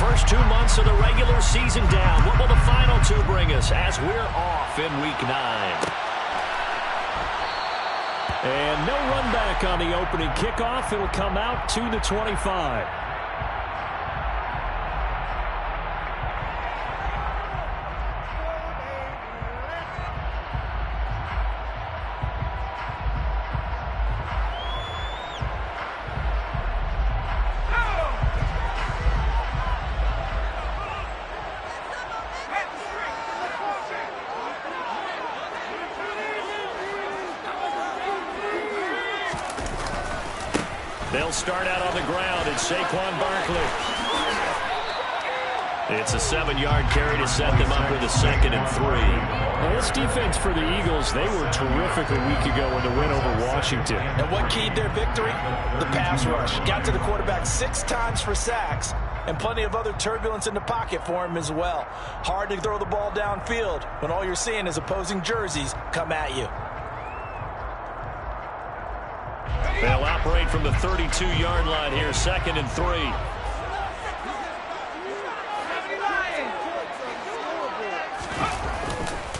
First 2 months of the regular season down. What will the final two bring us as we're off in Week 9? And no run back on the opening kickoff. It'll come out to the 25. They'll start out on the ground. It's Saquon Barkley. It's a 7-yard carry to set them up with a 2nd and 3. Well, this defense for the Eagles, they were terrific a week ago in the win over Washington. And what keyed their victory? The pass rush. Got to the quarterback 6 times for sacks, and plenty of other turbulence in the pocket for him as well. Hard to throw the ball downfield when all you're seeing is opposing jerseys come at you. They'll operate from the 32-yard line here, 2nd and 3.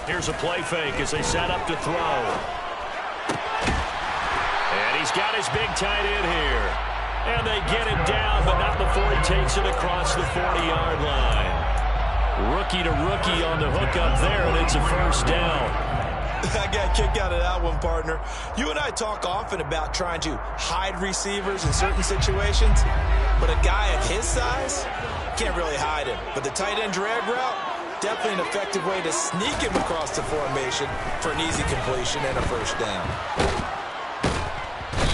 Here's a play fake as they set up to throw. And he's got his big tight end here. And they get him down, but not before he takes it across the 40-yard line. Rookie to rookie on the hook up there, and it's a first down. I got a kick out of that one, partner. You and I talk often about trying to hide receivers in certain situations, but a guy of his size can't really hide him. But the tight end drag route, definitely an effective way to sneak him across the formation for an easy completion and a first down.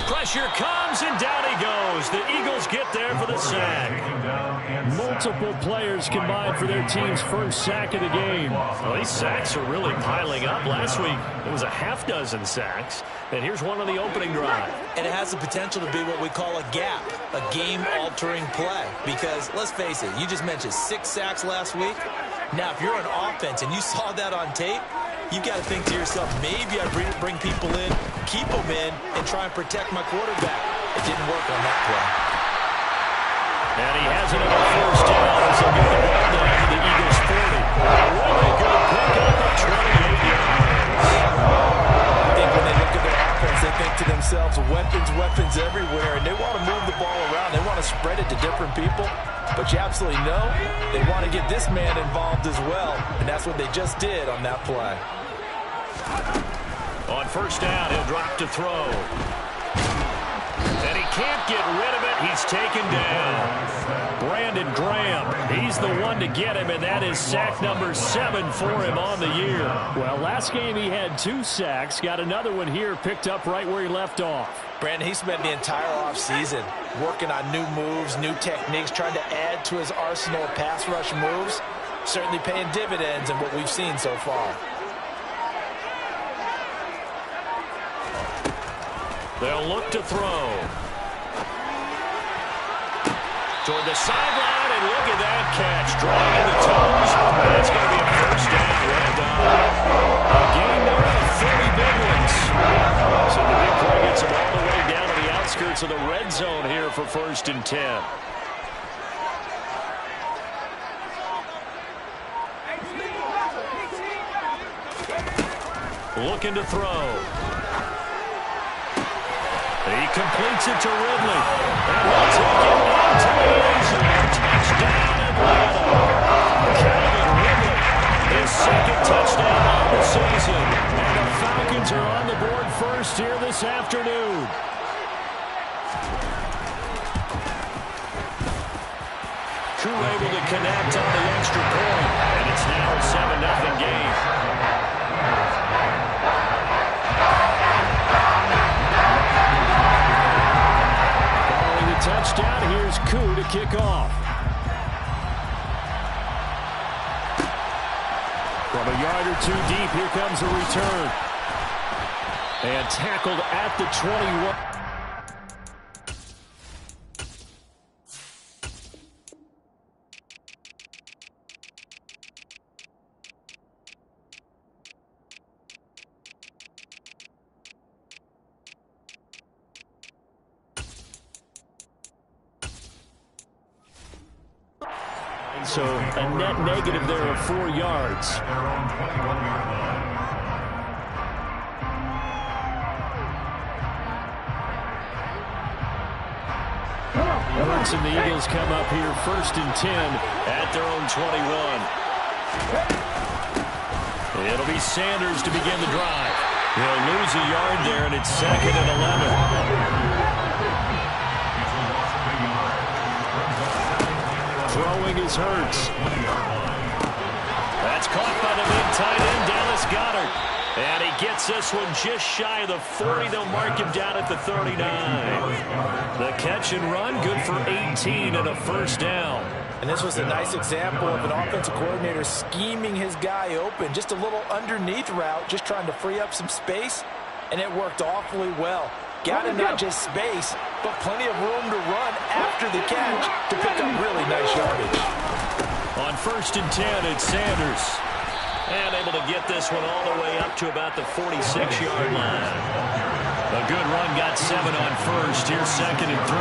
Pressure comes, and down he goes. The Eagles get there for the sack. Multiple players combined for their team's first sack of the game. Well, these sacks are really piling up. Last week, it was a half-dozen sacks. And here's one on the opening drive. And it has the potential to be what we call a gap, a game-altering play. Because, let's face it, you just mentioned 6 sacks last week. Now, if you're on offense and you saw that on tape, you've got to think to yourself, maybe I bring people in, keep them in, and try and protect my quarterback. It didn't work on that play. And he has it on a first down as they get the ball down to the Eagles' 40. A really good pickup of 28 yards. I think when they look at their offense, they think to themselves, weapons everywhere, and they want to move the ball around. They want to spread it to different people. But you absolutely know they want to get this man involved as well, and that's what they just did on that play. On first down, he'll drop to throw. And he can't get rid of it. He's taken down. Brandon Graham, he's the one to get him, and that is sack number 7 for him on the year. Well, last game he had 2 sacks. Got another one here picked up right where he left off. Brandon, he spent the entire offseason working on new moves, new techniques, trying to add to his arsenal of pass rush moves. Certainly paying dividends in what we've seen so far. They'll look to throw. Toward the sideline, and look at that catch. Driving the toes. That's going to be a first down. Right down. A game there of 30 big ones. So the big play gets him all the way down to the outskirts of the red zone here for 1st and 10. Looking to throw. He completes it to Ridley. And he'll take it into the end zone. Touchdown, Atlanta. Calvin Ridley, his 2nd touchdown of the season. And the Falcons are on the board first here this afternoon. Crew able to connect on the extra point. And it's now a 7-0 game. Touchdown. Here's Koo to kick off. From a yard or 2 deep, here comes a return. And tackled at the 21. So a net negative there of 4 yards. Hurts and the Eagles come up here 1st and 10 at their own 21. It'll be Sanders to begin the drive. He'll lose a yard there, and it's 2nd and 11. Throwing is Hurts. That's caught by the big tight end, Dallas Goedert. And he gets this one just shy of the 40. They'll mark him down at the 39. The catch and run, good for 18 and a 1st down. And this was a nice example of an offensive coordinator scheming his guy open. Just a little underneath route, just trying to free up some space, and it worked awfully well. Got him not just space, but plenty of room to run after the catch to pick up really nice yardage. On 1st and 10, it's Sanders. And able to get this one all the way up to about the 46-yard line. A good run, got 7 on 1st. Here's 2nd and 3.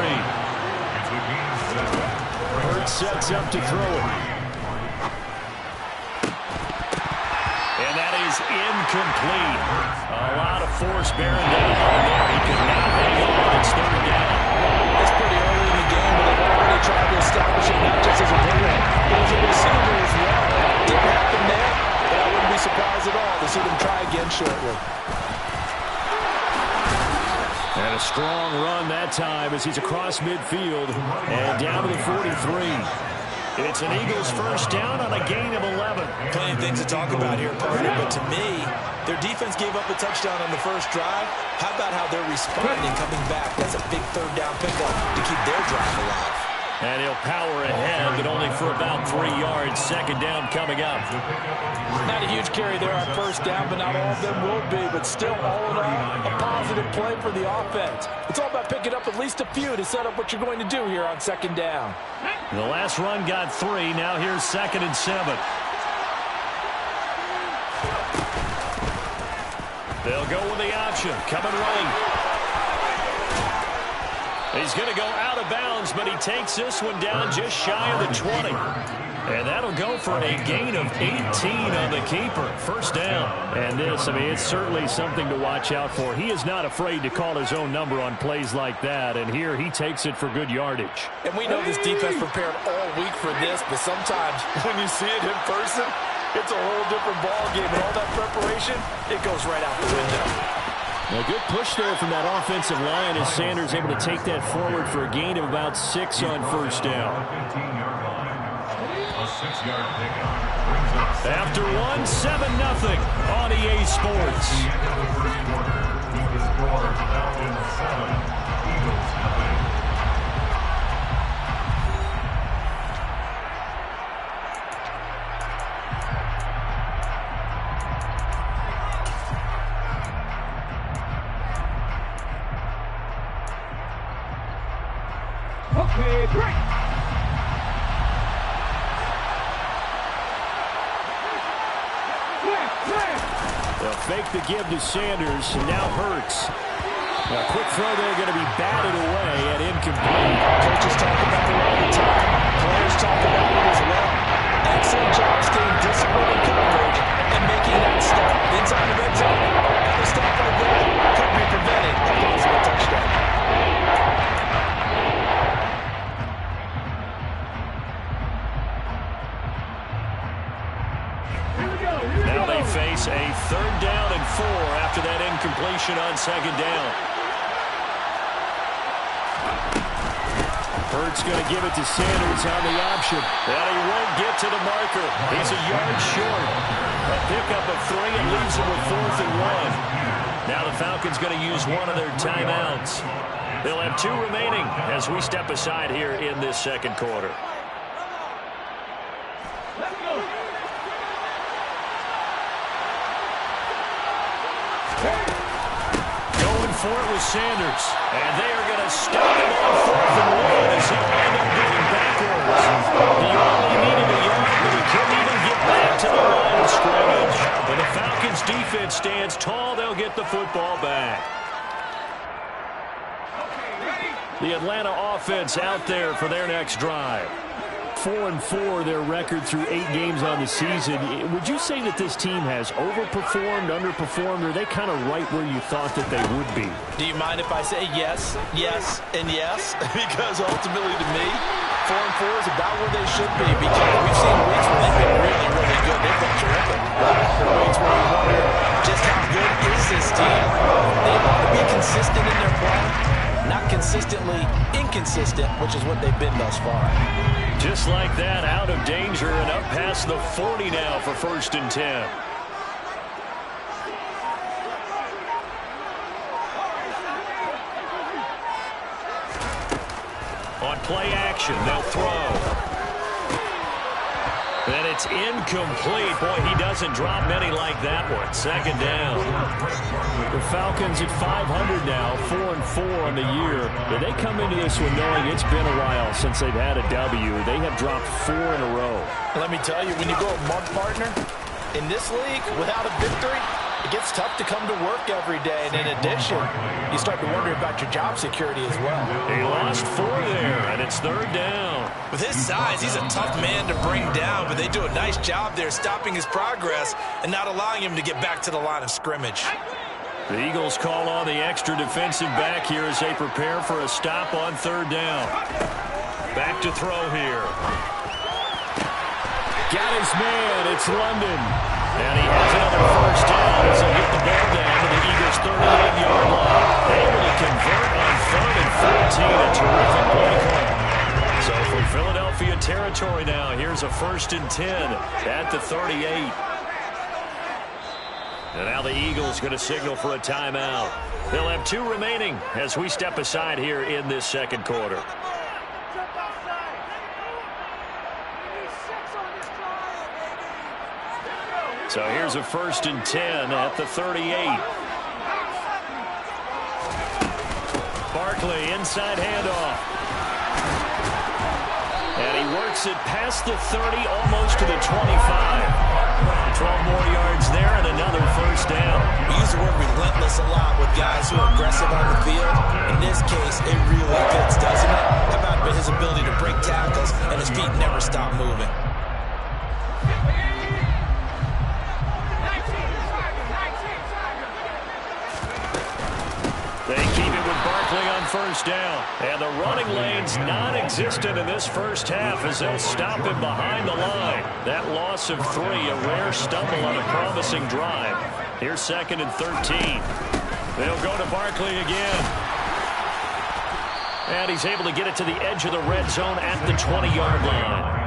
Hurts sets up to throw it. And that is incomplete. A lot of force bearing down on there. He could not hang on. It's 3rd down. It's pretty early in the game, but they've already tried to establish it not just as a runner, but as a receiver as well. Didn't happen there, but I wouldn't be surprised at all to see them try again shortly. And a strong run that time as he's across midfield and down to the 43. It's an Eagles 1st down on a gain of 11. Plenty of things to talk about here, partner, but to me, their defense gave up a touchdown on the first drive. How about how they're responding coming back? That's a big 3rd down pickup to keep their drive alive. And he'll power ahead, but only for about 3 yards. 2nd down coming up. Not a huge carry there on 1st down, but not all of them will be. But still, all in all, a positive play for the offense. It's all about picking up at least a few to set up what you're going to do here on 2nd down. The last run got 3. Now here's 2nd and 7. They'll go with the option. Coming running. He's going to go out of bounds, but he takes this one down just shy of the 20. And that'll go for a gain of 18 on the keeper. 1st down. And this, I mean, it's certainly something to watch out for. He is not afraid to call his own number on plays like that. And here he takes it for good yardage. And we know this defense prepared all week for this, but sometimes when you see it in person, it's a whole different ballgame. And all that preparation, it goes right out the window. A good push there from that offensive line as Sanders able to take that forward for a gain of about 6 on 1st down. After 1, 7-0 on EA Sports. Okay, break. They'll fake the give to Sanders, and now Hurts. A quick throw there going to be batted away and incomplete. Coaches talk about it all the time. Players talk about it as well. Excellent job staying disciplined in coverage and making that stop inside the red zone. And a stop like that could be preventing a possible touchdown. Now they face a 3rd down and 4 after that incompletion on 2nd down. Hurts going to give it to Sanders on the option. And he won't get to the marker. He's a yard short. A pickup of 3 and leaves him with 4th and 1. Now the Falcons going to use one of their timeouts. They'll have 2 remaining as we step aside here in this 2nd quarter. Going for it with Sanders. And they are going to stop him on 4th and 1 as he'll end up going backwards. He only needed a yard, but he couldn't even get back to the line of scrimmage. When the Falcons defense stands tall, they'll get the football back. The Atlanta offense out there for their next drive. 4-4, their record through 8 games on the season. Would you say that this team has overperformed, underperformed, or are they kind of right where you thought that they would be? Do you mind if I say yes, yes, and yes? Because ultimately to me, 4-4 is about where they should be, because we've seen weeks where they've been really, really good. They've been terrific. Weeks where you wonder just how good is this team. They want to be consistent in their play, not consistently inconsistent, which is what they've been thus far. Just like that, out of danger and up past the 40 now for 1st and 10. On play action, they'll throw. And it's incomplete. Boy, he doesn't drop many like that one. 2nd down. The Falcons at 500 now, 4-4 on the year. But they come into this one knowing it's been a while since they've had a W. They have dropped 4 in a row. Let me tell you, when you go a month partner in this league without a victory, it gets tough to come to work every day. And in addition, you start to wonder about your job security as well. He lost 4 there, and it's 3rd down. With his size, he's a tough man to bring down, but they do a nice job there stopping his progress and not allowing him to get back to the line of scrimmage. The Eagles call on the extra defensive back here as they prepare for a stop on 3rd down. Back to throw here. Got his man. It's London. And he has another 1st down as they get the ball down to the Eagles' 38-yard line. Able to convert on 3rd and 14. A terrific play call. So from Philadelphia territory now, here's a 1st and 10 at the 38. And now the Eagles going to signal for a timeout. They'll have 2 remaining as we step aside here in this 2nd quarter. So here's a 1st and 10 at the 38. Barkley, inside handoff. And he works it past the 30, almost to the 25. 12 more yards there and another 1st down. We use the word relentless a lot with guys who are aggressive on the field. In this case, it really fits, doesn't it? How about his ability to break tackles and his feet never stop moving? They keep it with Barkley on 1st down. And the running lane's non-existent in this 1st half as they'll stop him behind the line. That loss of 3, a rare stumble on a promising drive. Here's 2nd and 13. They'll go to Barkley again. And he's able to get it to the edge of the red zone at the 20-yard line.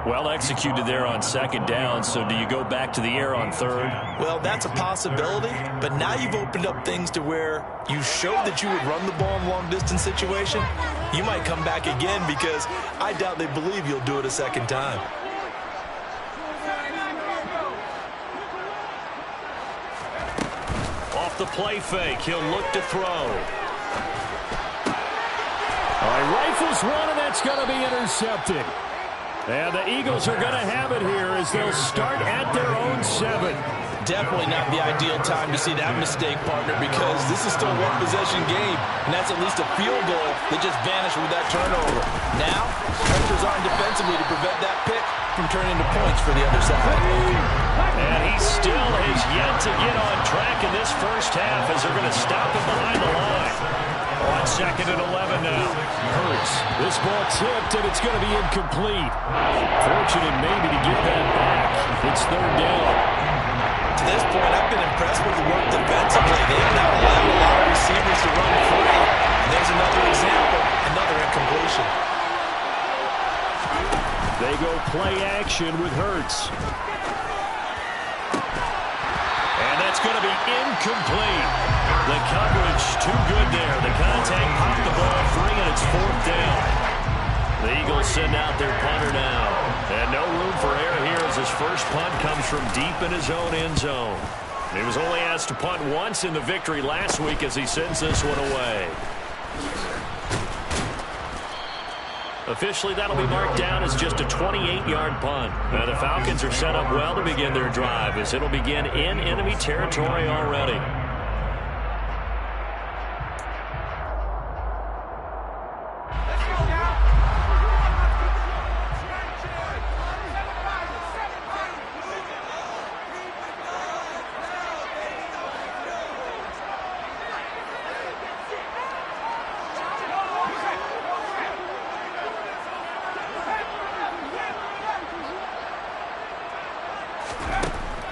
Well executed there on 2nd down, so do you go back to the air on 3rd? Well, that's a possibility, but now you've opened up things to where you showed that you would run the ball in long-distance situation. You might come back again because I doubt they believe you'll do it a 2nd time. Off the play fake, he'll look to throw. All right, rifles one, and that's going to be intercepted. And the Eagles are going to have it here as they'll start at their own 7. Definitely not the ideal time to see that mistake, partner, because this is still a one-possession game, and that's at least a field goal that just vanished with that turnover. Now, pressure's on defensively to prevent that pick from turning into points for the other side. And he still has yet to get on track in this 1st half as they're going to stop him behind the line. On 2nd and 11 now. Hurts. This ball tipped, and it's going to be incomplete. Fortunate maybe to get that back. It's 3rd down. To this point, I've been impressed with the work defensively. They have not allowed a lot of receivers to run free. And there's another example, another incompletion. They go play action with Hurts. And that's going to be incomplete. The coverage too good there. The contact popped the ball free, and it's 4th down. The Eagles send out their punter now. And no room for error here as his first punt comes from deep in his own end zone. He was only asked to punt once in the victory last week as he sends this one away. Officially, that'll be marked down as just a 28-yard punt. Now, the Falcons are set up well to begin their drive as it'll begin in enemy territory already.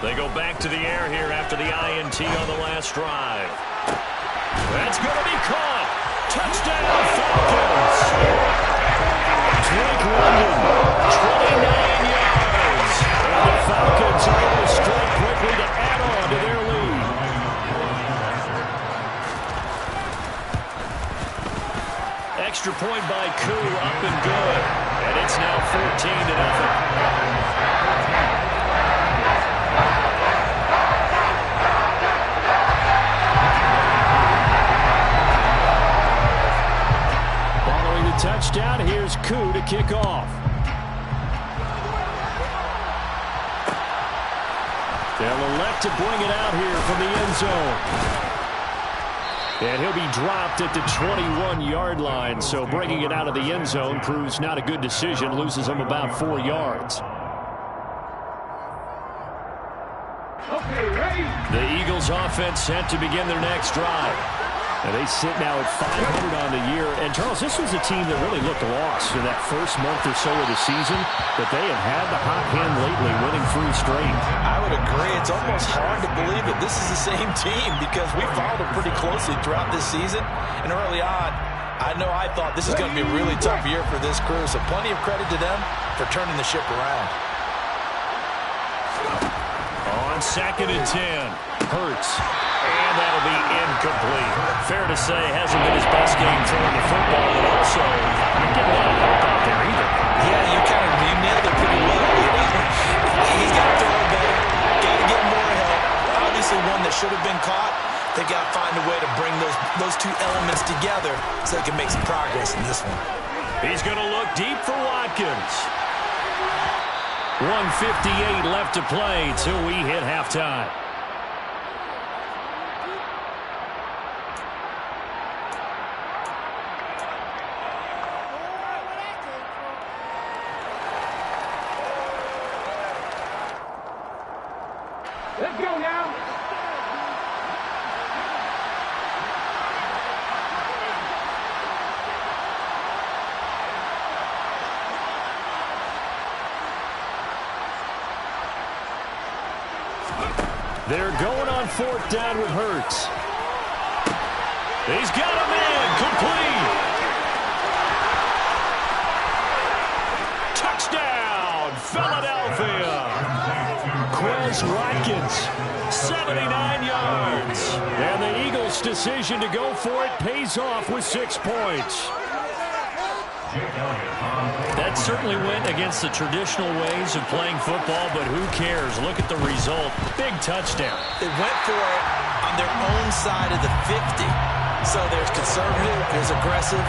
They go back to the air here after the INT on the last drive. That's going to be caught. Touchdown, Falcons. Drake London, 29 yards. And the Falcons are able to strike quickly to add on to their lead. Extra point by Koo, up and good. And it's now 14-0. Touchdown. Here's Koo to kick off. They'll elect to bring it out here from the end zone. And he'll be dropped at the 21-yard line. So bringing it out of the end zone proves not a good decision. Loses him about 4 yards. Okay, ready? The Eagles offense set to begin their next drive. And they sit now at 500 on the year. And, Charles, this was a team that really looked lost in that first month or so of the season, but they have had the hot hand lately, winning 3 straight. I would agree. It's almost hard to believe that this is the same team because we followed them pretty closely throughout this season. And early on, I thought this is going to be a really tough year for this crew, so plenty of credit to them for turning the ship around. On 2nd and 10, Hurts. And that'll be incomplete. Fair to say, hasn't been his best game throwing the football, but also not getting a lot of help out there either. Yeah, you nailed it pretty well. He's got to throw it better. Got to get more help. Obviously one that should have been caught. They got to find a way to bring those 2 elements together so they can make some progress in this one. He's going to look deep for Watkins. 1:58 left to play till we hit halftime. Let's go now. They're going on 4th down with Hurts. He's got a man complete. Touchdown, Philadelphia. Quez Watkins, 79 yards. And the Eagles' decision to go for it pays off with 6 points. That certainly went against the traditional ways of playing football, but who cares? Look at the result. Big touchdown. They went for it on their own side of the 50. So there's conservative, there's aggressive,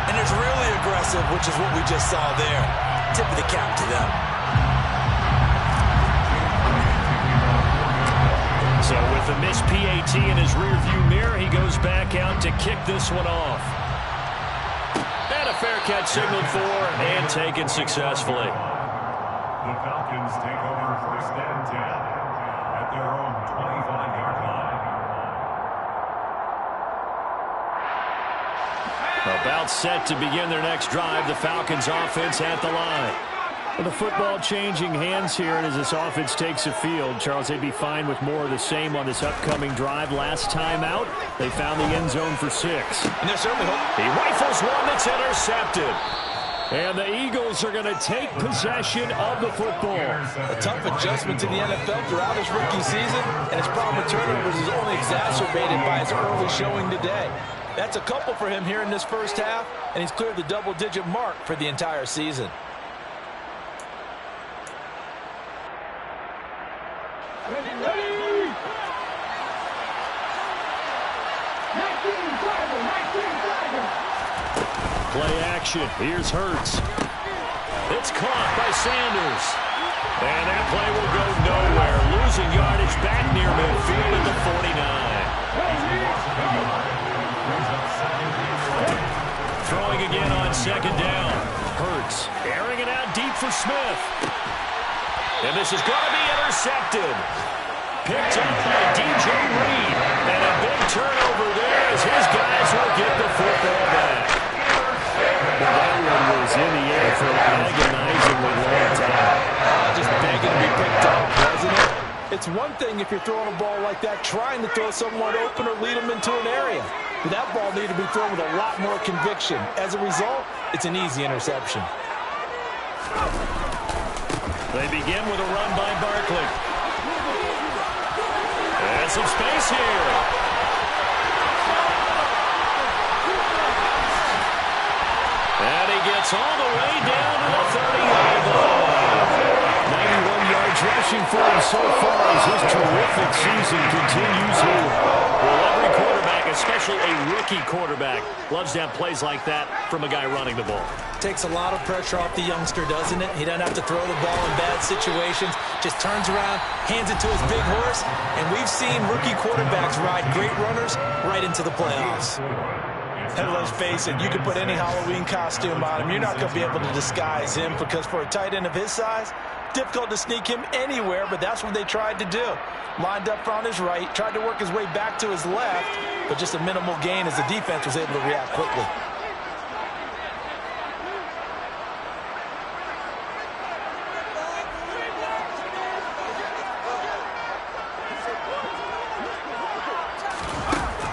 and there's really aggressive, which is what we just saw there. Tip of the cap to them. So with the missed PAT in his rearview mirror, he goes back out to kick this one off. And a fair catch signaled for and taken successfully. The Falcons take over 1st and 10 at their own 25-yard line. About set to begin their next drive, the Falcons offense at the line. With the football changing hands here, and as this offense takes the field, Charles, they'd be fine with more of the same on this upcoming drive. Last time out, they found the end zone for 6. And they're certainly hoping. He rifles one that's intercepted. And the Eagles are going to take possession of the football. A tough adjustment to the NFL throughout his rookie season, and his problem with turnovers is only exacerbated by his early showing today. That's a couple for him here in this first half, and he's cleared the double-digit mark for the entire season. Ready. 19 Tiger. Play action. Here's Hurts. It's caught by Sanders. And that play will go nowhere. Losing yardage back near midfield at the 49. Throwing again on 2nd down. Hurts airing it out deep for Smith. And this is going to be intercepted. Picked up by DJ Reed. And a big turnover there as his guys will get the football back. Well, that one was in the air for an agonizingly long time. Just begging to be picked up, wasn't it? It's one thing if you're throwing a ball like that, trying to throw someone open or lead them into an area. But that ball needed to be thrown with a lot more conviction. As a result, it's an easy interception. They begin with a run by Barkley. And some space here. And he gets all the way down to the 30-yard line. 91 yards rushing for him so far as his terrific season continues here. Well, every quarterback, especially a rookie quarterback, loves to have plays like that from a guy running the ball. Takes a lot of pressure off the youngster, doesn't it? He doesn't have to throw the ball in bad situations. Just turns around, hands it to his big horse, and we've seen rookie quarterbacks ride great runners right into the playoffs. And let's face it, you can put any Halloween costume on him. You're not going to be able to disguise him because for a tight end of his size, difficult to sneak him anywhere, but that's what they tried to do. Lined up on his right, tried to work his way back to his left, but just a minimal gain as the defense was able to react quickly.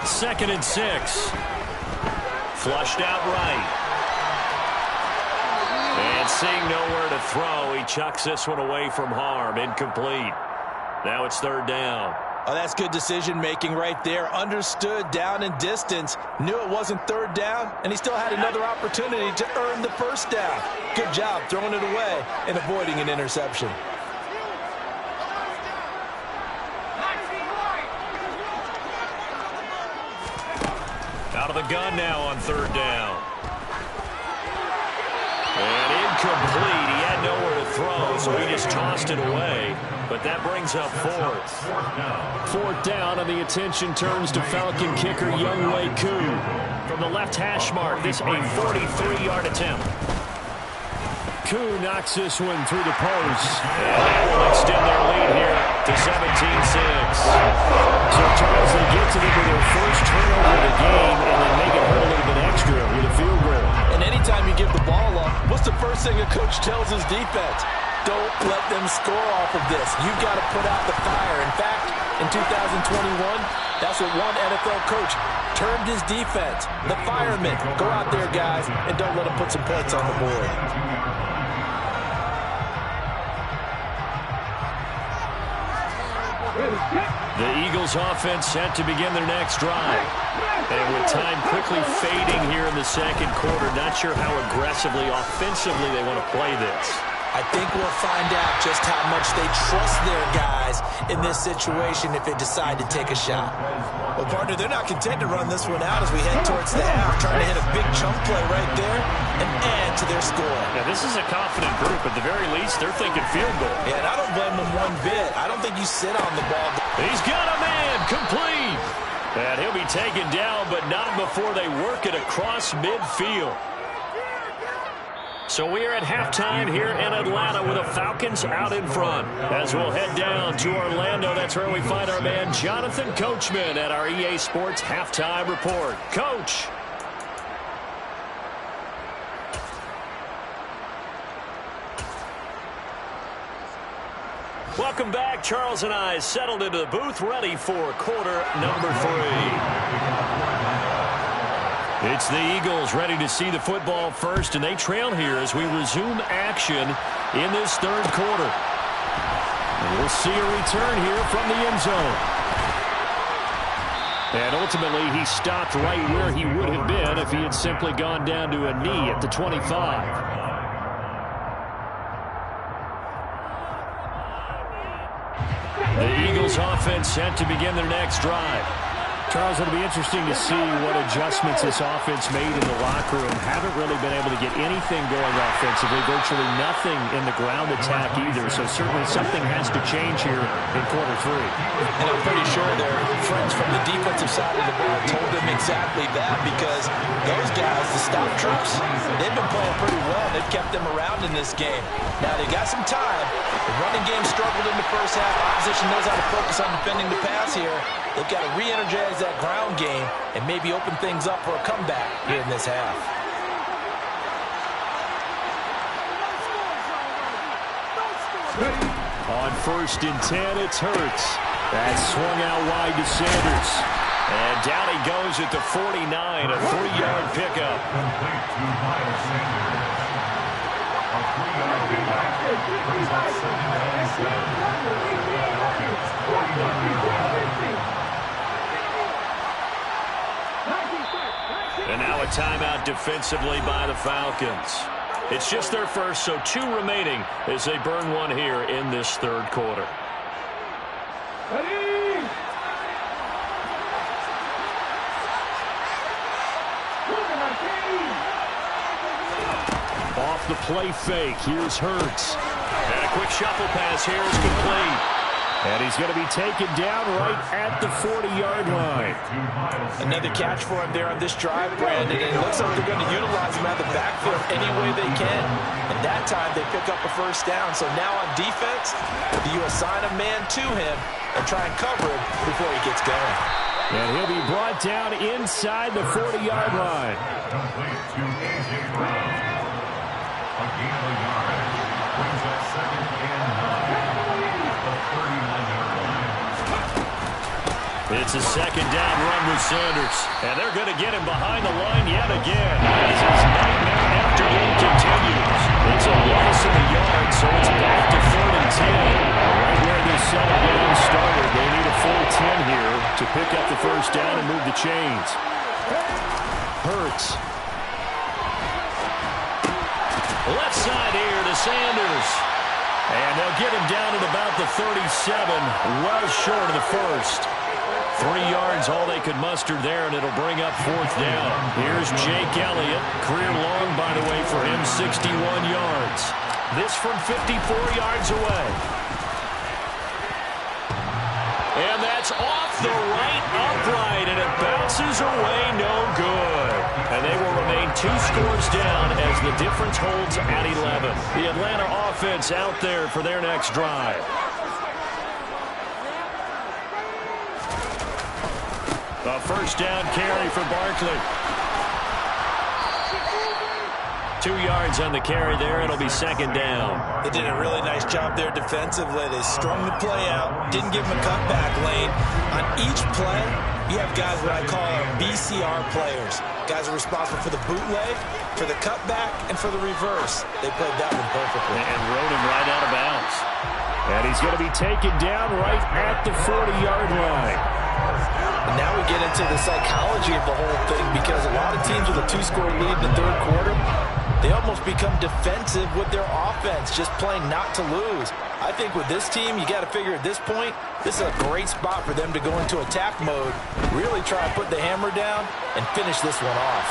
Second and 6. Flushed out right. And seeing nowhere to throw, he chucks this one away from harm. Incomplete. Now it's third down. Oh, that's good decision-making right there. Understood down and distance. Knew it wasn't third down, and he still had another opportunity to earn the first down. Good job throwing it away and avoiding an interception. Out of the gun now on third down. And incomplete. He had nowhere to throw, so he just tossed it away. But that brings up fourth. Fourth down, and the attention turns to Falcon kicker Younghoe Koo. From the left hash mark, this a 43-yard attempt. Koo knocks this one through the post. And that will extend their lead here to 17-6. So, Charles, they get to them with their first turnover of the game and then make it hurt a little bit extra with a field goal. And anytime you give the ball up, what's the first thing a coach tells his defense? Don't let them score off of this. You've got to put out the fire. In fact, in 2021, that's what one NFL coach termed his defense. The firemen. Go out there, guys, and don't let them put some points on the board. The Eagles offense set to begin their next drive. And with time quickly fading here in the second quarter, not sure how aggressively, offensively they want to play this. I think we'll find out just how much they trust their guys in this situation if they decide to take a shot. Well, partner, they're not content to run this one out as we head towards the half, trying to hit a big chunk play right there and add to their score. Yeah, this is a confident group. At the very least, they're thinking field goal. Yeah, and I don't blame them one bit. I don't think you sit on the ball. He's got a man, complete. And he'll be taken down, but not before they work it across midfield. So we are at halftime here in Atlanta with the Falcons out in front. As we'll head down to Orlando, that's where we find our man Jonathan Coachman at our EA Sports Halftime Report. Coach. Welcome back. Charles and I settled into the booth, ready for quarter number 3. It's the Eagles ready to see the football first, and they trail here as we resume action in this third quarter. And we'll see a return here from the end zone. And ultimately, he stopped right where he would have been if he had simply gone down to a knee at the 25. The Eagles offense set to begin their next drive. Charles, it'll be interesting to see what adjustments this offense made in the locker room. Haven't really been able to get anything going offensively, virtually nothing in the ground attack either. So certainly something has to change here in quarter 3. And I'm pretty sure their friends from the defensive side of the ball told them exactly that, because those guys, the stop troops, they've been playing pretty well. They've kept them around in this game. Now they got some time. The running game struggled in the first half. Opposition knows how to focus on defending the pass here. They've got to re-energize that ground game and maybe open things up for a comeback here in this half. On 1st and 10, it's Hurts. That's swung out wide to Sanders. And down he goes at the 49, a 3-yard pickup. Complete to Miles Sanders. A 3-yard pickup brings up 2nd and 7. Falcons, 49 yards. And now a timeout defensively by the Falcons. It's just their first, so 2 remaining as they burn one here in this 3rd quarter. Ready? Off the play fake, here's Hurts. And a quick shuffle pass here is complete. And he's going to be taken down right at the 40-yard line. Another catch for him there on this drive, Brandon. And it looks like they're going to utilize him out of the backfield any way they can. And that time they pick up a 1st down. So now on defense, you assign a man to him and try and cover him before he gets going. And he'll be brought down inside the 40-yard line. Complete to A.J. Brown. A gain of a yard. Brings up 2nd and 9. The 39-yard line. It's a 2nd down run with Sanders. And they're going to get him behind the line yet again as his nightmare afternoon continues. It's a loss of a yard, so it's back to 3rd and 10. Right where this 2nd down started, they need a full 10 here to pick up the 1st down and move the chains. Hurts. Left side here to Sanders. And they'll get him down at about the 37, well short of the 1st. 3 yards, all they could muster there, and it'll bring up 4th down. Here's Jake Elliott. Career long, by the way, for him, 61 yards. This from 54 yards away. And that's off the right upright, and it bounces away no good. And they will remain 2 scores down as the difference holds at 11. The Atlanta offense out there for their next drive. A 1st down carry for Barkley. 2 yards on the carry there. It'll be 2nd down. They did a really nice job there defensively. They strung the play out, didn't give him a cutback lane. On each play, you have guys what I call BCR players. Guys are responsible for the bootleg, for the cutback, and for the reverse. They played that one perfectly. And rode him right out of bounds. And he's going to be taken down right at the 40-yard line. And now we get into the psychology of the whole thing, because a lot of teams with a 2-score lead in the 3rd quarter, they almost become defensive with their offense, just playing not to lose. I think with this team, you got to figure at this point, this is a great spot for them to go into attack mode, really try to put the hammer down and finish this one off.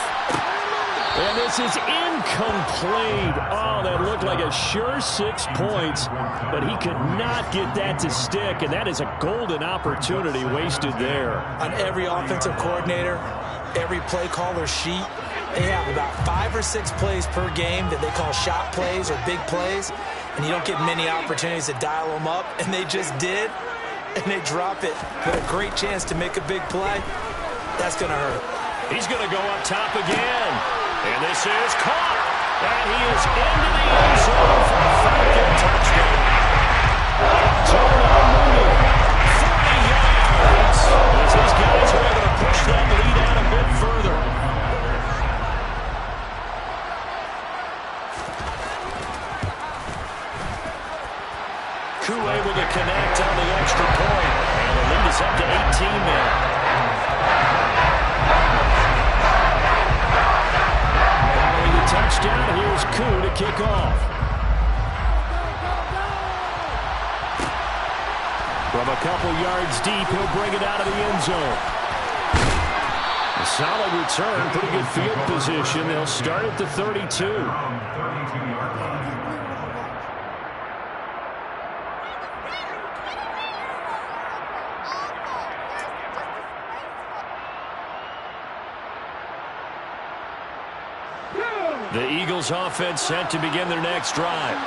And this is incomplete. Oh, that looked like a sure 6 points, but he could not get that to stick, and that is a golden opportunity wasted there. On every offensive coordinator, every play caller sheet, they have about 5 or 6 plays per game that they call shot plays or big plays, and you don't get many opportunities to dial them up, and they just did, and they drop it with a great chance to make a big play. That's going to hurt. He's going to go up top again. And this is caught. And he is into the end zone for a Falcon touchdown. Terrell Mooney, 40 yards. As these guys are able to push that lead out a bit further. Koo able to connect on the extra point. And the lead is up to 18 now. Touchdown, here's Koo to kick off. From a couple yards deep, he'll bring it out of the end zone. A solid return, pretty good field position. They'll start at the 32. The Eagles offense set to begin their next drive.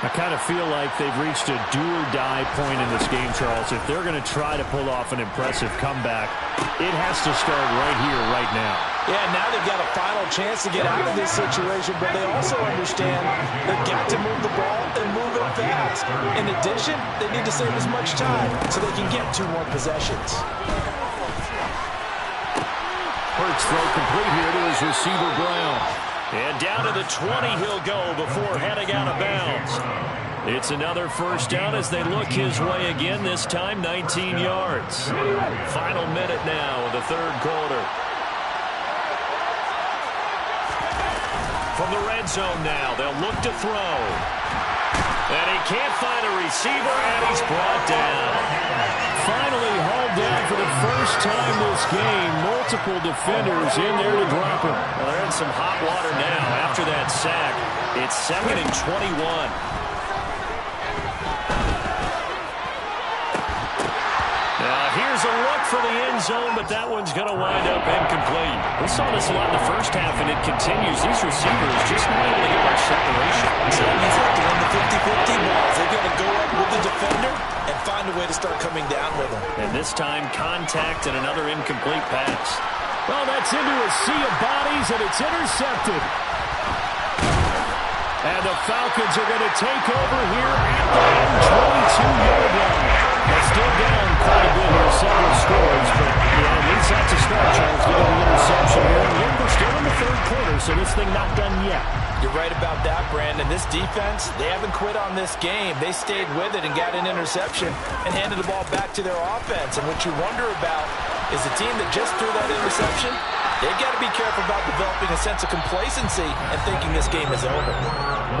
I kind of feel like they've reached a do-or-die point in this game, Charles. If they're going to try to pull off an impressive comeback, it has to start right here, right now. Yeah, now they've got a final chance to get out of this situation, but they also understand they've got to move the ball and move it fast. In addition, they need to save as much time so they can get 2 more possessions. Hurts throw complete here to his receiver, Brown. And down to the 20 he'll go before heading out of bounds. It's another first down as they look his way again, this time 19 yards. Final minute now of the third quarter. From the red zone now, they'll look to throw. And he can't find a receiver, and he's brought down. Finally hauled down for the first time this game. Multiple defenders in there to drop him. Well, they're in some hot water now after that sack. It's 2nd and 21. Now, here's a look for the end zone, but that one's going to wind up incomplete. We saw this a lot in the first half, and it continues. These receivers just not able to get much separation. So that means they have to win the 50-50 balls. They've got to go up with the defender and find a way to start coming down with them. And this time, contact and another incomplete pass. Well, that's into a sea of bodies, and it's intercepted. And the Falcons are going to take over here at the 22-yard line. They're still down quite a bit here, several scores, but yeah, at least that's a start, Charles, getting the interception here. And look, we're still in the third quarter, so this thing not done yet. You're right about that, Brandon. This defense, they haven't quit on this game. They stayed with it and got an interception and handed the ball back to their offense. And what you wonder about is the team that just threw that interception, they've got to be careful about developing a sense of complacency and thinking this game is over.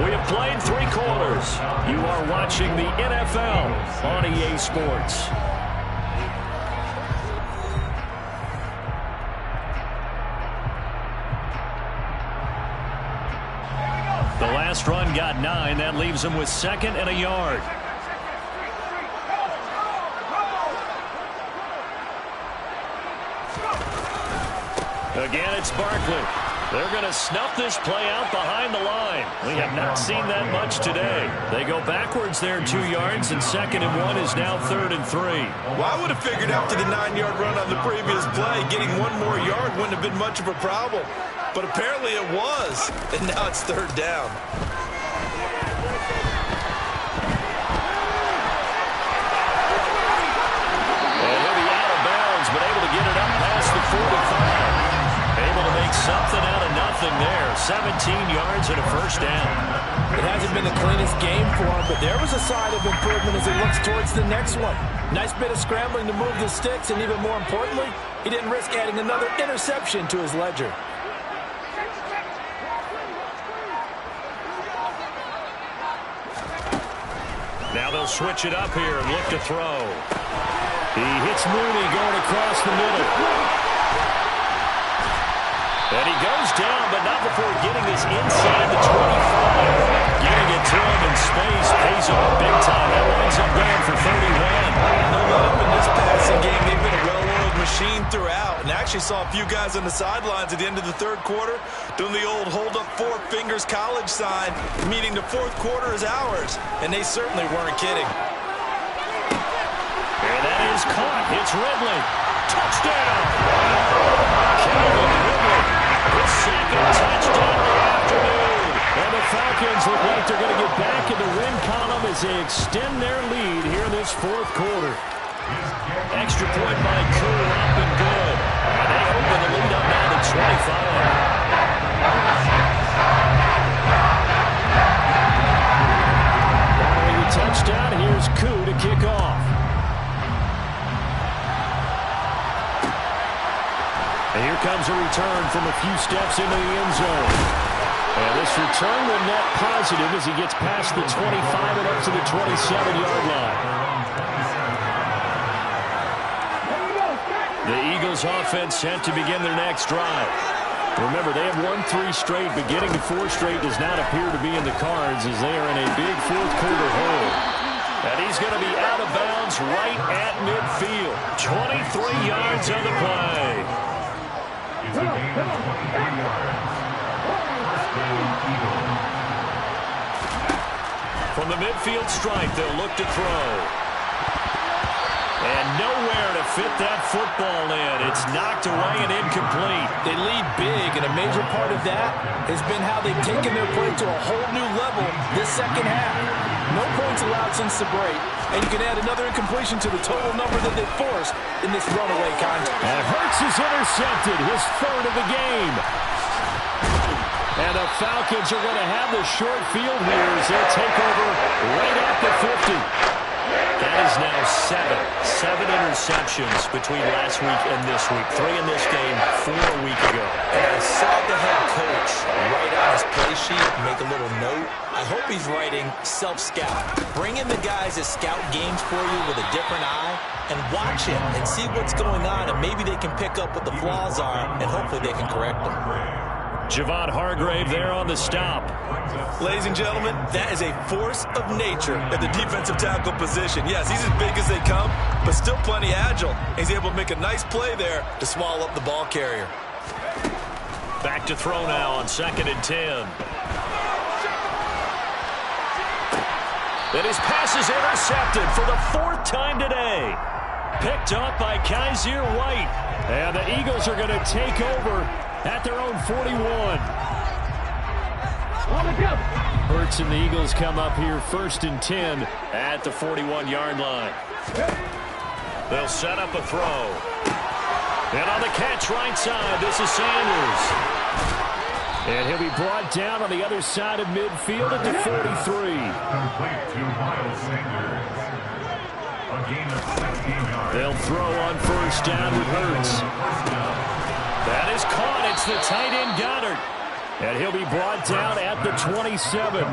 We have played 3 quarters. You are watching the NFL on EA Sports. The last run got 9. That leaves him with 2nd and a yard. Again, it's Barkley. They're going to snuff this play out behind the line. We have not seen that much today. They go backwards there 2 yards, and 2nd and 1 is now 3rd and 3. Well, I would have figured after the 9-yard run on the previous play, getting 1 more yard wouldn't have been much of a problem. But apparently it was, and now it's 3rd down. And he'll be out of bounds, but able to get it up past the 45. Able to make something out of nothing there. 17 yards and a first down. It hasn't been the cleanest game for him, but there was a sign of improvement as he looks towards the next one. Nice bit of scrambling to move the sticks, and even more importantly, he didn't risk adding another interception to his ledger. Now they'll switch it up here and look to throw. He hits Mooney going across the middle. And he goes down, but not before getting this inside the 25. Getting it to him in space pays off big time. That winds up going for 31. No let up in this passing game. They've been a well-oiled machine throughout. And actually saw a few guys on the sidelines at the end of the third quarter doing the old hold up 4 fingers college sign, meaning the fourth quarter is ours. And they certainly weren't kidding. And that is caught. It's Ridley. Touchdown. Calvin Ridley. His 2nd touchdown of the afternoon. And the Falcons look like they're going to get back in the win column as they extend their lead here in this fourth quarter. Extra point by Koo, up and good. And they open the lead up now to 25. Following a touchdown, here's Koo to kick off. And here comes a return from a few steps into the end zone. And this return will net positive as he gets past the 25 and up to the 27-yard line. The Eagles offense set to begin their next drive. Remember, they have won 3 straight, but getting to 4 straight does not appear to be in the cards as they are in a big fourth quarter hole. And he's going to be out of bounds right at midfield. 23 yards on the play. It's a gain of 23 yards. First down, Eagles. For From the midfield stripe, they'll look to throw. And nowhere to fit that football in. It's knocked away and incomplete. They lead big, and a major part of that has been how they've taken their play to a whole new level this second half. No points allowed since the break, and you can add another incompletion to the total number that they forced in this runaway contest. And Hurts is intercepted, his third of the game. And the Falcons are going to have the short field here as they'll take over right at the 50. That is now seven interceptions between last week and this week. 3 in this game, 4 a week ago. And I saw the head coach write on his play sheet, make a little note. I hope he's writing self-scout. Bring in the guys that scout games for you with a different eye and watch him and see what's going on, and maybe they can pick up what the flaws are, and hopefully they can correct them. Javon Hargrave there on the stop. Ladies and gentlemen, that is a force of nature at the defensive tackle position. Yes, he's as big as they come, but still plenty agile. He's able to make a nice play there to swallow up the ball carrier. Back to throw now on 2nd and 10. And his pass is intercepted for the 4th time today. Picked up by Kaiser White. And the Eagles are going to take over at their own 41. Hurts and the Eagles come up here 1st and 10 at the 41-yard line. They'll set up a throw. And on the catch right side, this is Sanders. And he'll be brought down on the other side of midfield at the 43. Complete to Miles Sanders. A gain of 16 yards. They'll throw on 1st down with Hurts. That is caught. It's the tight end Goddard. And he'll be brought down at the 27.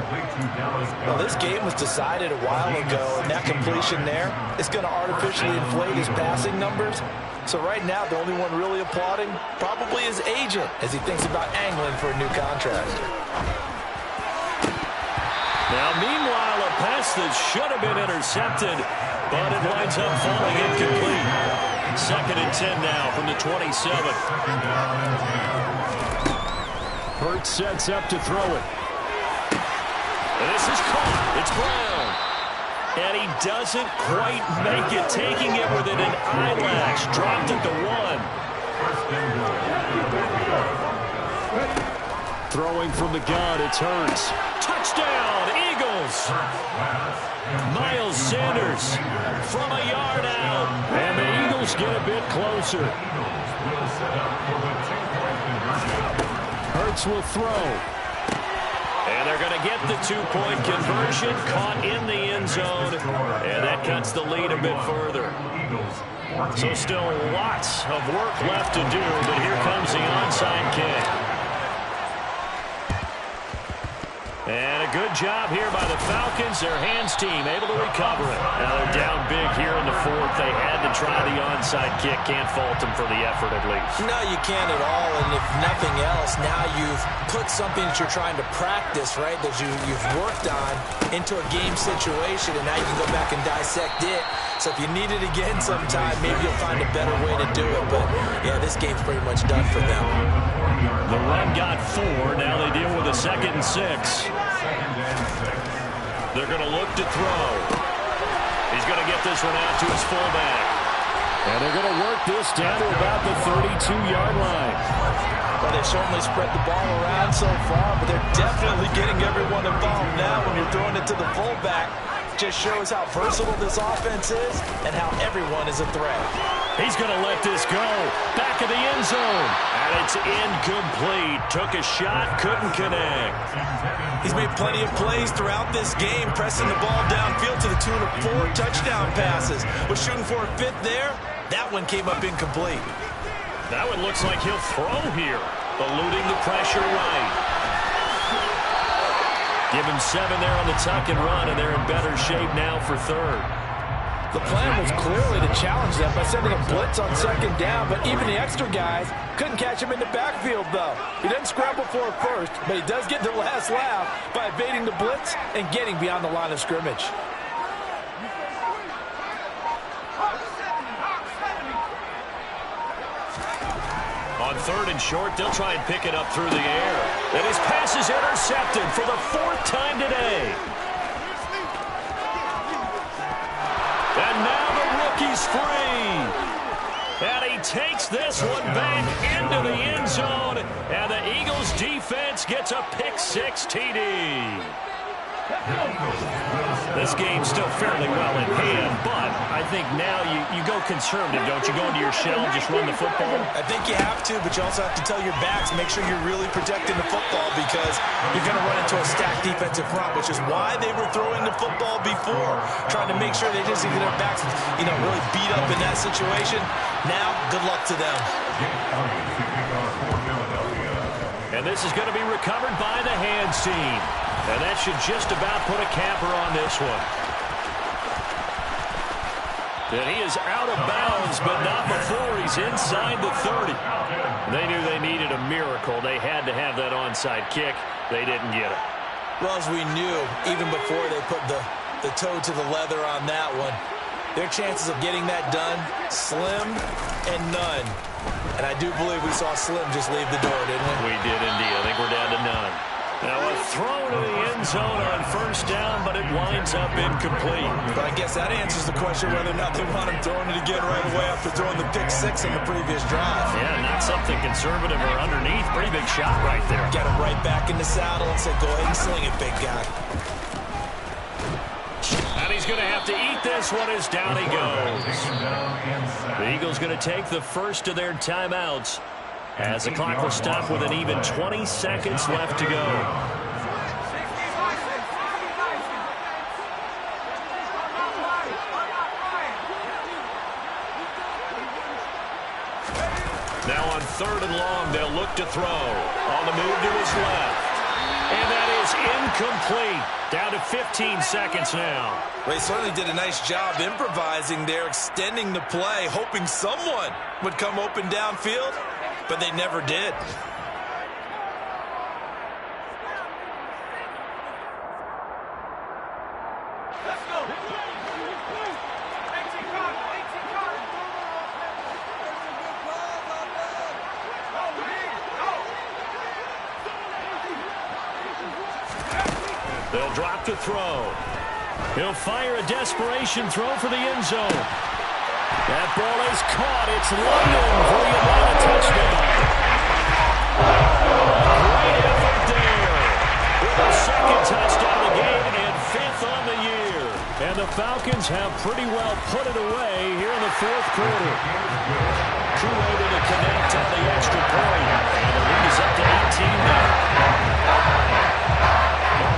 Well, this game was decided a while ago, and that completion there is going to artificially inflate his passing numbers. So right now, the only one really applauding probably his agent as he thinks about angling for a new contract. Now, meanwhile, a pass that should have been intercepted, but it winds up falling incomplete. 2nd and 10 now from the 27. Hurts sets up to throw it. And this is caught. It's Brown. And he doesn't quite make it, taking it within an eyelash. Dropped it to 1. Throwing from the gun, it's Hurts. Touchdown, Eagles. Miles Sanders from a yard out. And the Eagles get a bit closer. Hurts will throw. And they're going to get the 2-point conversion, caught in the end zone, and that cuts the lead a bit further. So still lots of work left to do, but here comes the onside kick. And a good job here by the Falcons. Their hands team able to recover it. Now they're down big here in the 4th. They had to try the onside kick. Can't fault them for the effort at least. No, you can't at all. And if nothing else, now you've put something that you're trying to practice, right, that you've worked on into a game situation, and now you can go back and dissect it. So if you need it again sometime, maybe you'll find a better way to do it. But, yeah, this game's pretty much done for them. The run got 4. Now they deal with a 2nd and 6. They're going to look to throw. He's going to get this one out to his fullback. And they're going to work this down to about the 32-yard line. Well, they've certainly spread the ball around so far, but they're definitely getting everyone involved now when you're throwing it to the fullback. Just shows how versatile this offense is and how everyone is a threat. He's going to let this go. Back of the end zone. And it's incomplete. Took a shot, couldn't connect. He's made plenty of plays throughout this game, pressing the ball downfield to the tune of 4 touchdown passes. Was shooting for a 5th there. That one came up incomplete. That one looks like he'll throw here. Eluding the pressure right. Give him 7 there on the tuck and run, and they're in better shape now for 3rd. The plan was clearly to challenge them by sending a blitz on 2nd down, but even the extra guys couldn't catch him in the backfield, though. He doesn't scramble for it first, but he does get the last laugh by evading the blitz and getting beyond the line of scrimmage. On 3rd and short, they'll try and pick it up through the air. And his pass is intercepted for the 4th time today. this one back into the end zone, and the Eagles defense gets a pick-6 TD. This game's still fairly well in hand, but I think now you go conservative, don't you? Go into your shell, just run the football. I think you have to, but you also have to tell your backs, make sure you're really protecting the football because you're going to run into a stacked defensive front, which is why they were throwing the football before, trying to make sure they just get their backs, really beat up in that situation. Now, good luck to them. And this is going to be recovered by the hands team. And that should just about put a capper on this one. And he is out of bounds, but not before he's inside the 30. They knew they needed a miracle. They had to have that onside kick. They didn't get it. Well, as we knew, even before they put the toe to the leather on that one, their chances of getting that done, slim and none. And I do believe we saw Slim just leave the door, didn't we? We did indeed. I think we're down to none. Now a throw to the end zone on first down, but it winds up incomplete. But I guess that answers the question whether or not they want him throwing it again right away after throwing the pick-6 on the previous drive. Yeah, not something conservative or underneath. Pretty big shot right there. Get him right back in the saddle and say, go ahead and sling it, big guy. And he's going to have to eat this one as down he goes. The Eagles going to take the first of their timeouts as the clock will stop with an even 20 seconds left to go. Now on 3rd and long, they'll look to throw. On the move to his left. And that is incomplete. Down to 15 seconds now. They certainly did a nice job improvising there, extending the play, hoping someone would come open downfield, but they never did. Let's go. They'll drop to throw. He'll fire a desperation throw for the end zone. That ball is caught. It's London for the Atlanta touchdown. Great effort there. With a second touchdown of the game and 5th on the year. And the Falcons have pretty well put it away here in the 4th quarter. Koo able to connect on the extra point. And the lead is up to 18 now.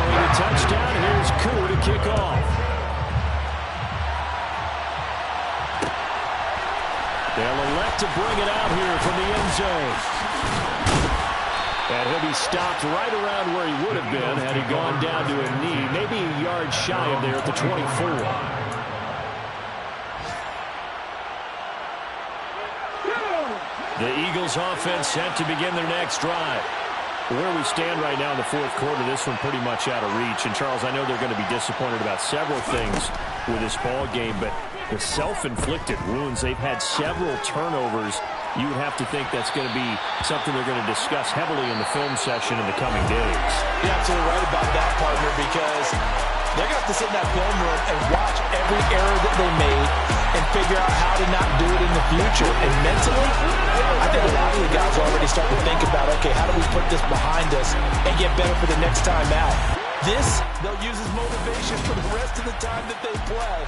Following the touchdown, here's Koo to kick off. They'll elect to bring it out here from the end zone. And he'll be stopped right around where he would have been had he gone down to a knee, maybe a yard shy of there at the 24. The Eagles offense set to begin their next drive. Where we stand right now in the 4th quarter, this one pretty much out of reach. And, Charles, I know they're going to be disappointed about several things with this ball game, but the self-inflicted wounds, they've had several turnovers. You would have to think that's going to be something they're going to discuss heavily in the film session in the coming days. You're absolutely right about that, partner, because they're going to have to sit in that film room and watch every error that they made and figure out how to not do it in the future. And mentally, I think a lot of the guys are already starting to think about, okay, how do we put this behind us and get better for the next time out? This, they'll use as motivation for the rest of the time that they play.